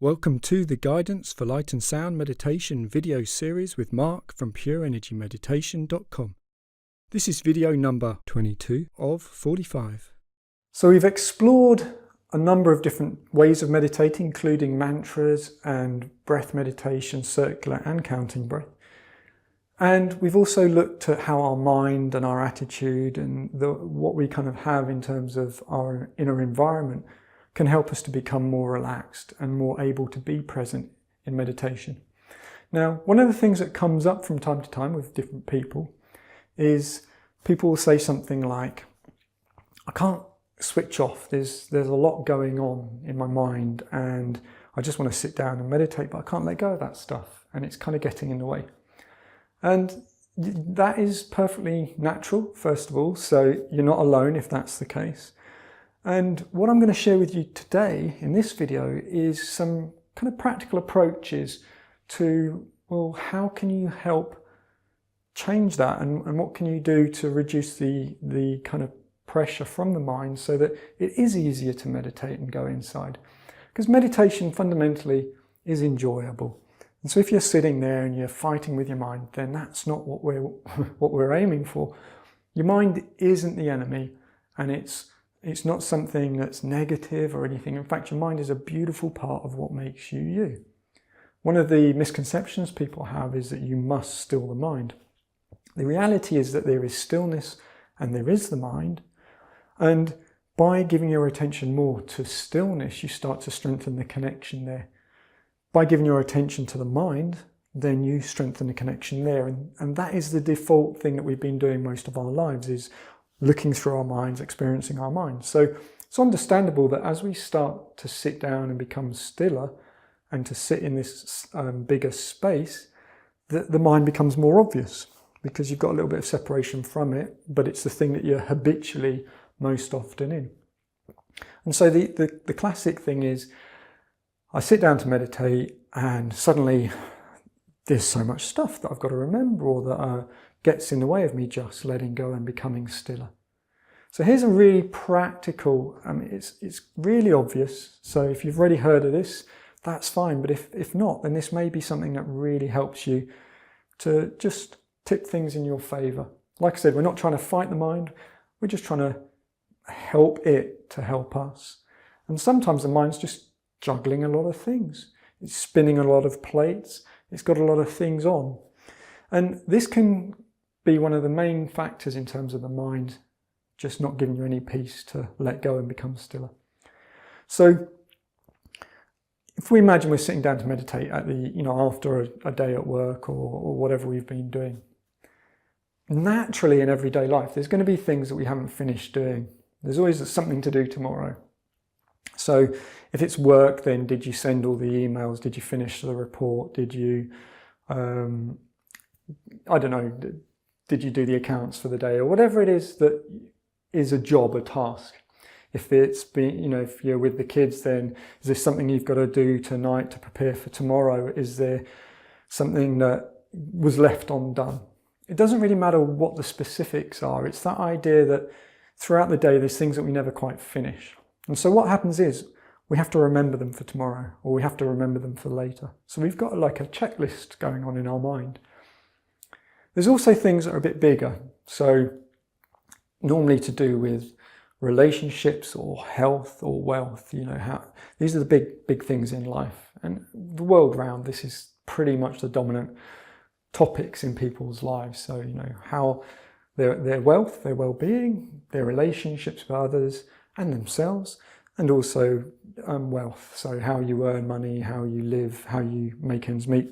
Welcome to the Guidance for Light and Sound Meditation video series with Mark from PureEnergyMeditation.com. This is video number 22 of 45. So we've explored a number of different ways of meditating, including mantras and breath meditation, circular and counting breath. And we've also looked at how our mind and our attitude and what we kind of have in terms of our inner environment can help us to become more relaxed and more able to be present in meditation. Now, one of the things that comes up from time to time with different people is people will say something like, I can't switch off, there's a lot going on in my mind and I just want to sit down and meditate, but I can't let go of that stuff and it's kind of getting in the way. And that is perfectly natural, first of all, so you're not alone if that's the case. And what I'm going to share with you today in this video is some kind of practical approaches to, well, how can you help change that and what can you do to reduce the kind of pressure from the mind so that it is easier to meditate and go inside. Because meditation fundamentally is enjoyable. And so if you're sitting there and you're fighting with your mind, then that's not what we're aiming for. Your mind isn't the enemy, and it's not something that's negative or anything. In fact, your mind is a beautiful part of what makes you you. One of the misconceptions people have is that you must still the mind. The reality is that there is stillness and there is the mind. And by giving your attention more to stillness, you start to strengthen the connection there. By giving your attention to the mind, then you strengthen the connection there. And that is the default thing that we've been doing most of our lives, is looking through our minds, experiencing our minds. So it's understandable that as we start to sit down and become stiller and to sit in this bigger space, that the mind becomes more obvious because you've got a little bit of separation from it, but it's the thing that you're habitually most often in. And so the classic thing is, I sit down to meditate and suddenly there's so much stuff that I've got to remember or that gets in the way of me just letting go and becoming stiller. So here's a really practical, it's really obvious, so if you've already heard of this, that's fine, but if not, then this may be something that really helps you to just tip things in your favour. Like I said, we're not trying to fight the mind, we're just trying to help it to help us. And sometimes the mind's just juggling a lot of things. It's spinning a lot of plates, it's got a lot of things on. And this can be one of the main factors in terms of the mind just not giving you any peace to let go and become stiller. So if we imagine we're sitting down to meditate at after a day at work or whatever we've been doing, naturally in everyday life there's going to be things that we haven't finished doing. There's always something to do tomorrow. So if it's work, then did you send all the emails? Did you finish the report? Did you I don't know, did you do the accounts for the day or whatever it is that is a job, a task? If it's if you're with the kids, then is there something you've got to do tonight to prepare for tomorrow? Is there something that was left undone? It doesn't really matter what the specifics are. It's that idea that throughout the day, there's things that we never quite finish. And so what happens is we have to remember them for tomorrow, or we have to remember them for later. So we've got like a checklist going on in our mind. There's also things that are a bit bigger. So normally to do with relationships or health or wealth, these are the big things in life. And the world round, this is pretty much the dominant topics in people's lives. So, how their wealth, their well-being, their relationships with others and themselves, and also wealth. So how you earn money, how you live, how you make ends meet.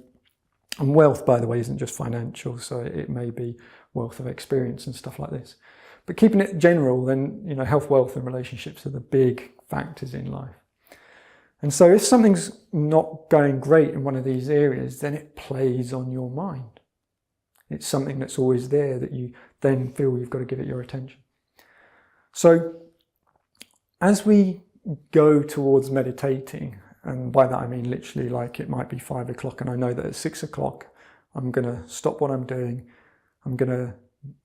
And wealth, by the way, isn't just financial, so it may be wealth of experience and stuff like this. But keeping it general, then, health, wealth and relationships are the big factors in life. And so if something's not going great in one of these areas, then it plays on your mind. It's something that's always there that you then feel you've got to give it your attention. So as we go towards meditating, and by that I mean literally like it might be 5 o'clock and I know that at 6 o'clock I'm going to stop what I'm doing, I'm going to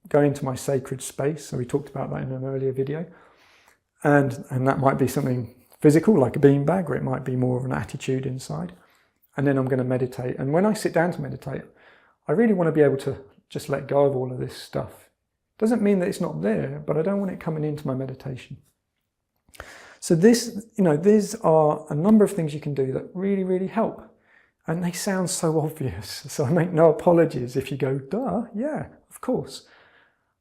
go into my sacred space. So we talked about that in an earlier video, and that might be something physical, like a beanbag, or it might be more of an attitude inside. And then I'm going to meditate. And when I sit down to meditate, I really want to be able to just let go of all of this stuff. Doesn't mean that it's not there, but I don't want it coming into my meditation. So this, these are a number of things you can do that really, really help. And they sound so obvious. So I make no apologies if you go, duh, yeah, of course.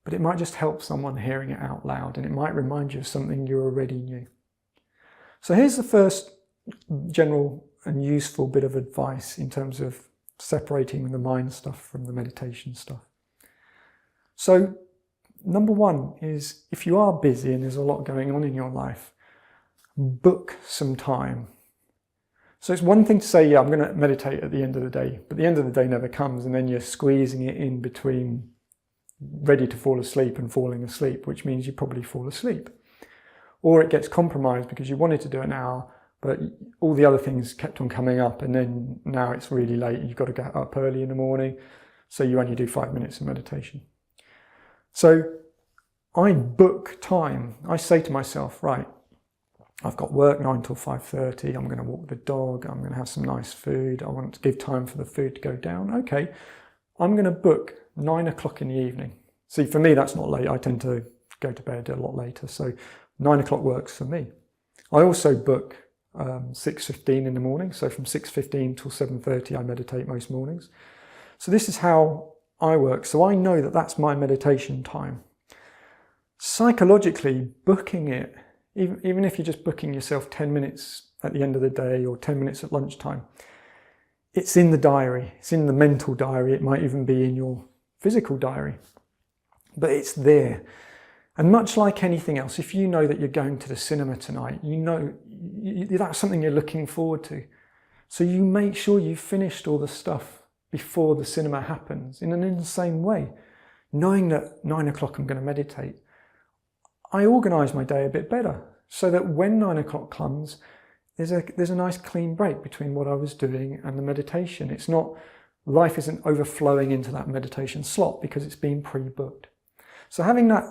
But it might just help someone hearing it out loud, and it might remind you of something you already knew. So here's the first general and useful bit of advice in terms of separating the mind stuff from the meditation stuff. So number one is, if you are busy and there's a lot going on in your life, book some time. So it's one thing to say, yeah, I'm going to meditate at the end of the day, but the end of the day never comes, and then you're squeezing it in between ready to fall asleep and falling asleep, which means you probably fall asleep. Or it gets compromised because you wanted to do an hour, but all the other things kept on coming up, and then now it's really late, you've got to get up early in the morning, so you only do 5 minutes of meditation. So I book time. I say to myself, right, I've got work 9 till 5:30, I'm going to walk the dog, I'm going to have some nice food, I want to give time for the food to go down. Okay, I'm going to book 9 o'clock in the evening. See, for me, that's not late. I tend to go to bed a lot later, so 9 o'clock works for me. I also book 6:15 in the morning, so from 6:15 till 7:30 I meditate most mornings. So this is how I work, so I know that that's my meditation time. Psychologically, booking it, even if you're just booking yourself 10 minutes at the end of the day or 10 minutes at lunchtime, it's in the diary, it's in the mental diary, it might even be in your physical diary, but it's there. And much like anything else, if you know that you're going to the cinema tonight, that's something you're looking forward to. So you make sure you've finished all the stuff before the cinema happens. In the same way, knowing that 9 o'clock I'm going to meditate, I organise my day a bit better so that when 9 o'clock comes, there's a nice clean break between what I was doing and the meditation. It's not, life isn't overflowing into that meditation slot because it's been pre-booked. So having that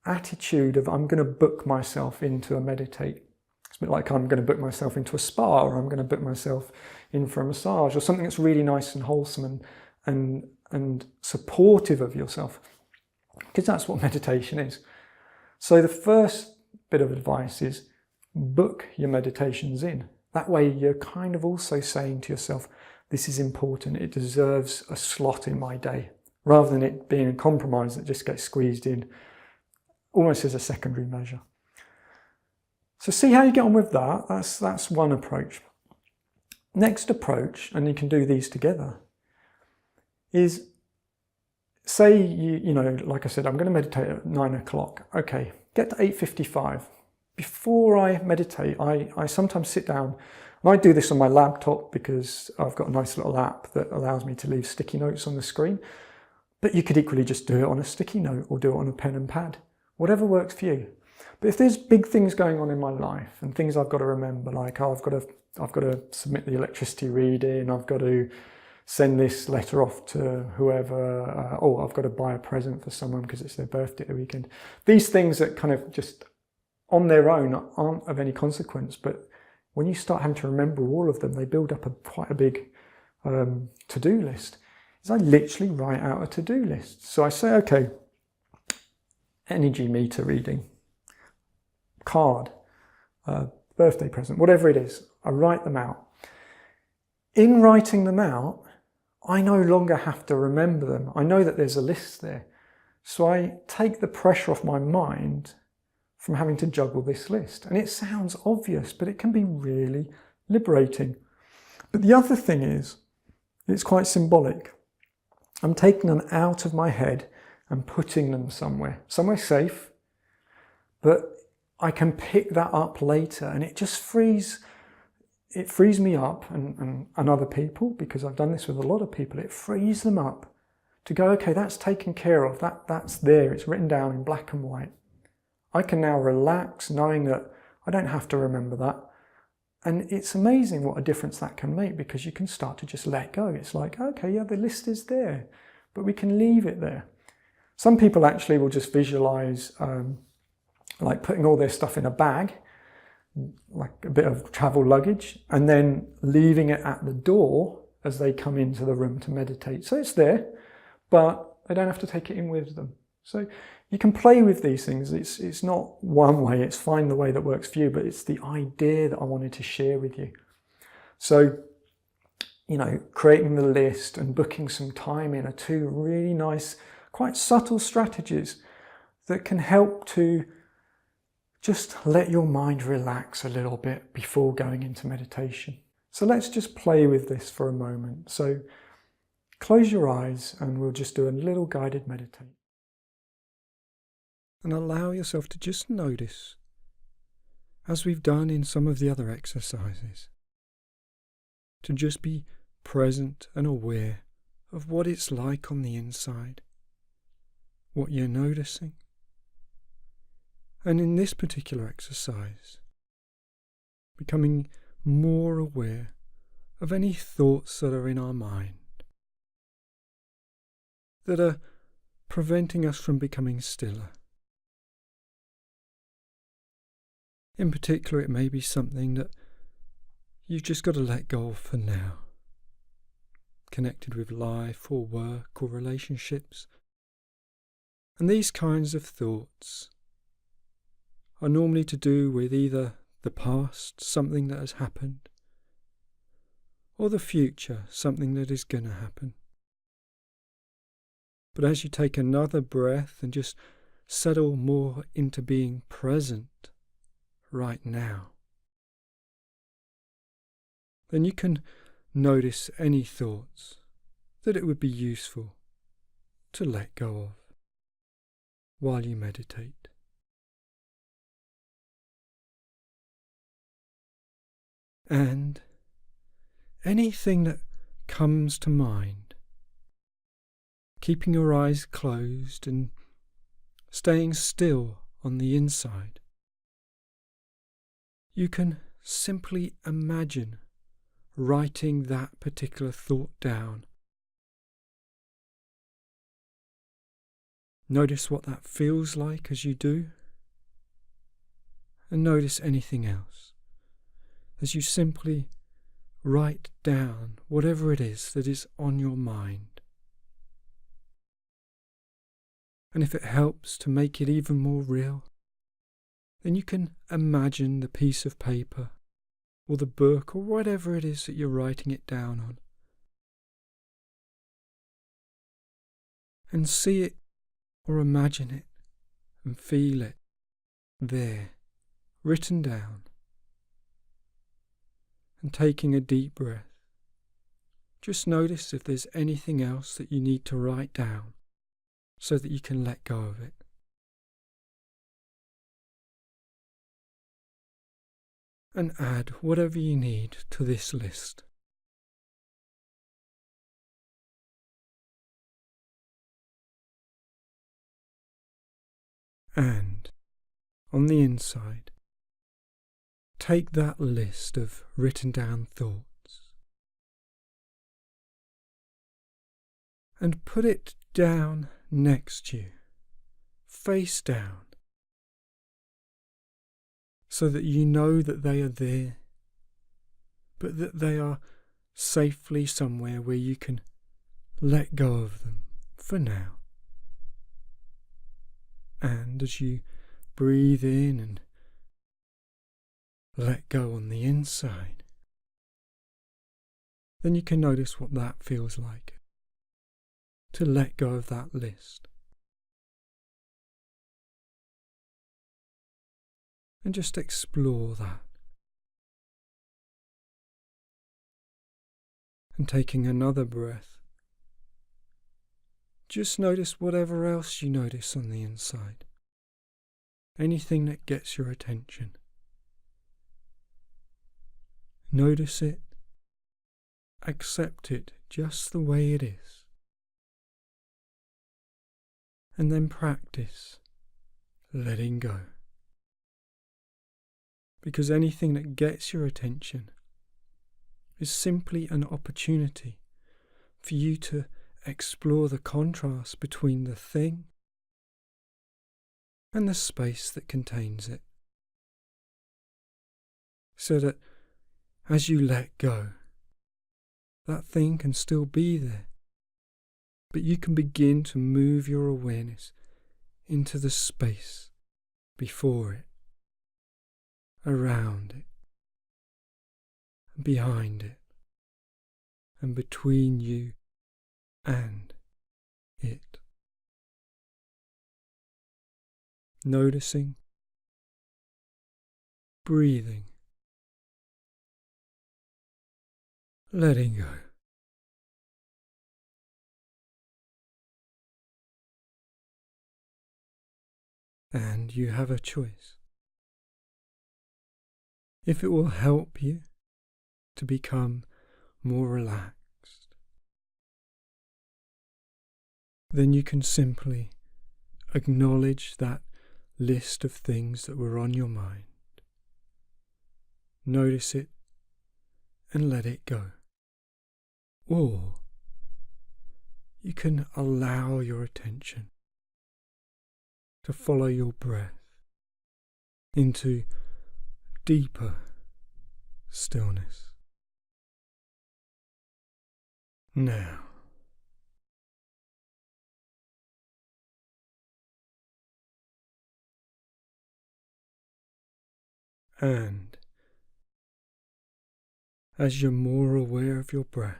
attitude of I'm going to book myself into a meditate, it's a bit like I'm going to book myself into a spa, or I'm going to book myself in for a massage, or something that's really nice and wholesome and supportive of yourself, because that's what meditation is. So the first bit of advice is book your meditations in. That way you're kind of also saying to yourself, this is important, it deserves a slot in my day, rather than it being a compromise that just gets squeezed in almost as a secondary measure. So see how you get on with that. That's one approach. Next approach, and you can do these together, is say like I said, I'm going to meditate at 9 o'clock. Okay, get to 8:55. Before I meditate, I sometimes sit down, and I do this on my laptop because I've got a nice little app that allows me to leave sticky notes on the screen. But you could equally just do it on a sticky note or do it on a pen and pad, whatever works for you. But if there's big things going on in my life and things I've got to remember, like I've got to submit the electricity reading, I've got to send this letter off to whoever, or I've got to buy a present for someone because it's their birthday the weekend. These things that kind of just on their own aren't of any consequence, but when you start having to remember all of them, they build up quite a big to-do list. I literally write out a to-do list. So I say, okay, energy meter reading, card, birthday present, whatever it is, I write them out. In writing them out, I no longer have to remember them. I know that there's a list there. So I take the pressure off my mind from having to juggle this list. And it sounds obvious, but it can be really liberating. But the other thing is, it's quite symbolic. I'm taking them out of my head and putting them somewhere safe, but I can pick that up later, and it just frees me up and other people, because I've done this with a lot of people, it frees them up to go, okay, that's taken care of, that's there, it's written down in black and white. I can now relax knowing that I don't have to remember that. And it's amazing what a difference that can make, because you can start to just let go. It's like, okay, yeah, the list is there, but we can leave it there. Some people actually will just visualize like putting all their stuff in a bag like a bit of travel luggage, and then leaving it at the door as they come into the room to meditate. So it's there, but they don't have to take it in with them. So you can play with these things. It's not one way, it's find the way that works for you, but it's the idea that I wanted to share with you. So, you know, creating the list and booking some time in are two really nice, quite subtle strategies that can help to just let your mind relax a little bit before going into meditation. So let's just play with this for a moment. So close your eyes and we'll just do a little guided meditation. And allow yourself to just notice, as we've done in some of the other exercises, to just be present and aware of what it's like on the inside, what you're noticing. And in this particular exercise, becoming more aware of any thoughts that are in our mind that are preventing us from becoming stiller. In particular, it may be something that you've just got to let go of for now, connected with life or work or relationships. And these kinds of thoughts are normally to do with either the past, something that has happened, or the future, something that is going to happen. But as you take another breath and just settle more into being present right now, then you can notice any thoughts that it would be useful to let go of while you meditate. And anything that comes to mind, keeping your eyes closed and staying still on the inside, you can simply imagine writing that particular thought down. Notice what that feels like as you do, and notice anything else as you simply write down whatever it is that is on your mind. And if it helps to make it even more real, then you can imagine the piece of paper or the book or whatever it is that you're writing it down on, and see it or imagine it and feel it there, written down. And taking a deep breath, just notice if there's anything else that you need to write down so that you can let go of it. And add whatever you need to this list. And on the inside, take that list of written down thoughts and put it down next to you, face down, so that you know that they are there, but that they are safely somewhere where you can let go of them for now. And as you breathe in and let go on the inside, then you can notice what that feels like, to let go of that list. And just explore that. And taking another breath, just notice whatever else you notice on the inside. Anything that gets your attention. Notice it, accept it just the way it is, and then practice letting go. Because anything that gets your attention is simply an opportunity for you to explore the contrast between the thing and the space that contains it. so that as you let go, that thing can still be there, but you can begin to move your awareness into the space before it, around it, behind it, and between you and it. Noticing, breathing, letting go. And you have a choice. If it will help you to become more relaxed, then you can simply acknowledge that list of things that were on your mind. Notice it and let it go. Or you can allow your attention to follow your breath into deeper stillness. Now, and as you're more aware of your breath,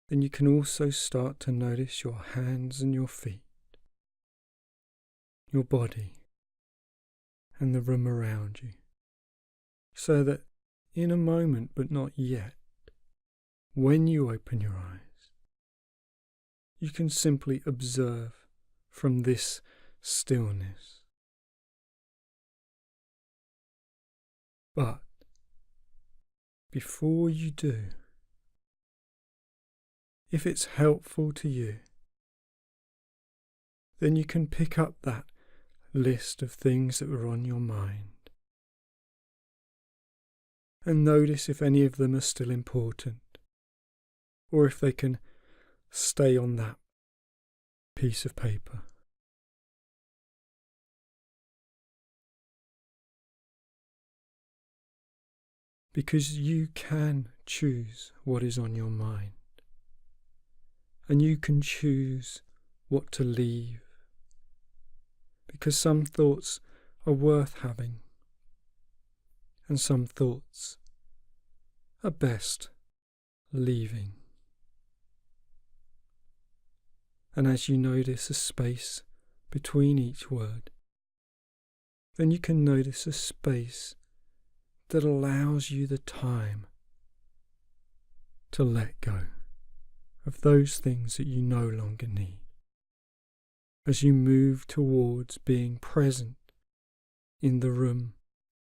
then you can also start to notice your hands and your feet, your body, and the room around you, so that in a moment, but not yet, when you open your eyes, you can simply observe from this stillness. But before you do, if it's helpful to you, then you can pick up that list of things that were on your mind and notice if any of them are still important, or if they can stay on that piece of paper. Because you can choose what is on your mind, and you can choose what to leave, because some thoughts are worth having, and some thoughts are best leaving. And as you notice a space between each word, then you can notice a space that allows you the time to let go of those things that you no longer need, as you move towards being present in the room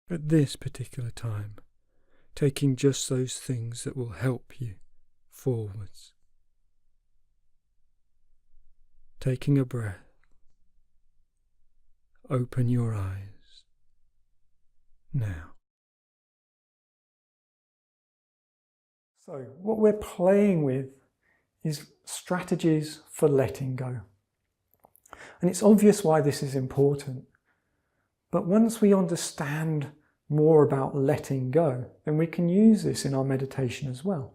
at this particular time, taking just those things that will help you forwards. Taking a breath, open your eyes now. So what we're playing with is strategies for letting go. And it's obvious why this is important. But once we understand more about letting go, then we can use this in our meditation as well.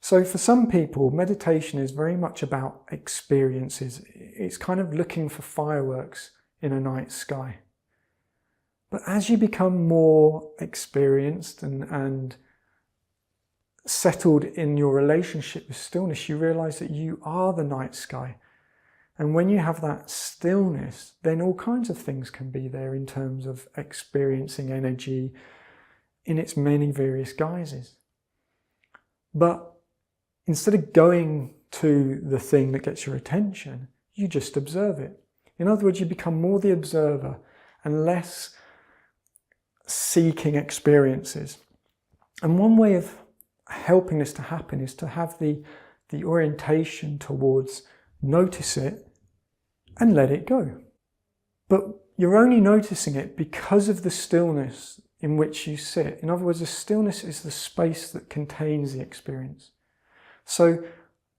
So for some people, meditation is very much about experiences. It's kind of looking for fireworks in a night sky. But as you become more experienced and settled in your relationship with stillness, you realize that you are the night sky. And when you have that stillness, then all kinds of things can be there in terms of experiencing energy in its many various guises. But instead of going to the thing that gets your attention, you just observe it. In other words, you become more the observer and less seeking experiences. And one way of helping this to happen is to have the orientation towards notice it and let it go. But you're only noticing it because of the stillness in which you sit. In other words, the stillness is the space that contains the experience. So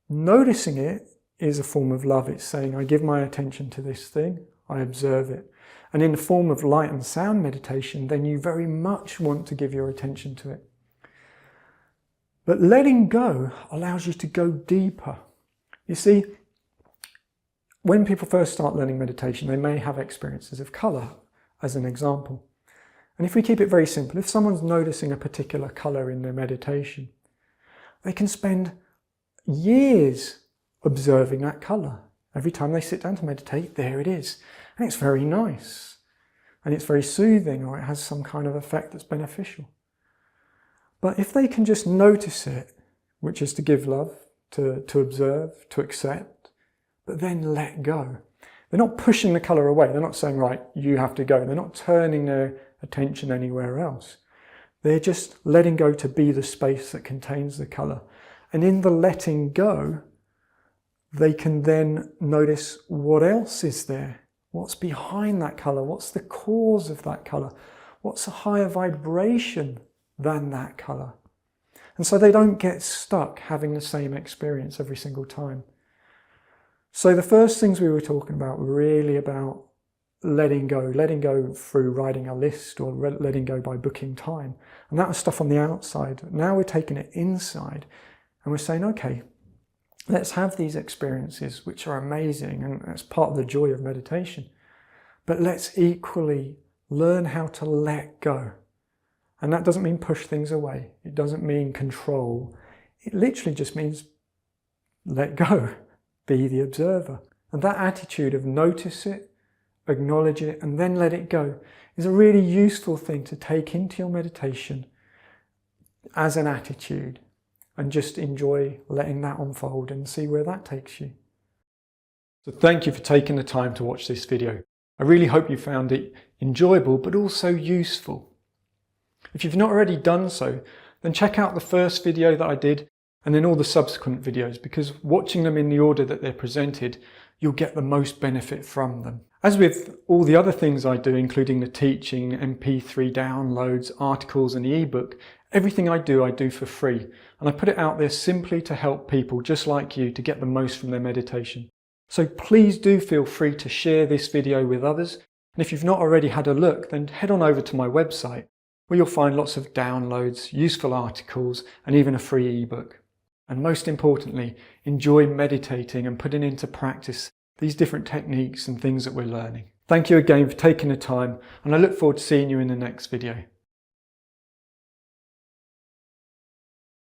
noticing it is a form of love. It's saying, I give my attention to this thing, I observe it. and in the form of light and sound meditation, then you very much want to give your attention to it. But letting go allows you to go deeper. You see, when people first start learning meditation, they may have experiences of colour, as an example. And if we keep it very simple, if someone's noticing a particular colour in their meditation, they can spend years observing that colour. Every time they sit down to meditate, there it is. And it's very nice. And it's very soothing, or it has some kind of effect that's beneficial. But if they can just notice it, which is to give love, to observe, to accept, but then let go. They're not pushing the colour away. They're not saying, right, you have to go. They're not turning their attention anywhere else. They're just letting go to be the space that contains the colour. And in the letting go, they can then notice what else is there. What's behind that colour? What's the cause of that colour? What's a higher vibration than that colour? And so they don't get stuck having the same experience every single time. So the first things we were talking about were really about letting go through writing a list, or letting go by booking time. And that was stuff on the outside. Now we're taking it inside and we're saying, okay, let's have these experiences which are amazing, and that's part of the joy of meditation. But let's equally learn how to let go. And that doesn't mean push things away. It doesn't mean control. It literally just means let go. Be the observer. And that attitude of notice it, acknowledge it, and then let it go is a really useful thing to take into your meditation as an attitude, and just enjoy letting that unfold and see where that takes you. So thank you for taking the time to watch this video. I really hope you found it enjoyable but also useful. If you've not already done so, then check out the first video that I did and then all the subsequent videos, because watching them in the order that they're presented, you'll get the most benefit from them. As with all the other things I do, including the teaching, MP3 downloads, articles and the ebook, everything I do for free. And I put it out there simply to help people just like you to get the most from their meditation. So please do feel free to share this video with others. And if you've not already had a look, then head on over to my website, where you'll find lots of downloads, useful articles, and even a free ebook. And most importantly, enjoy meditating and putting into practice these different techniques and things that we're learning. Thank you again for taking the time, and I look forward to seeing you in the next video.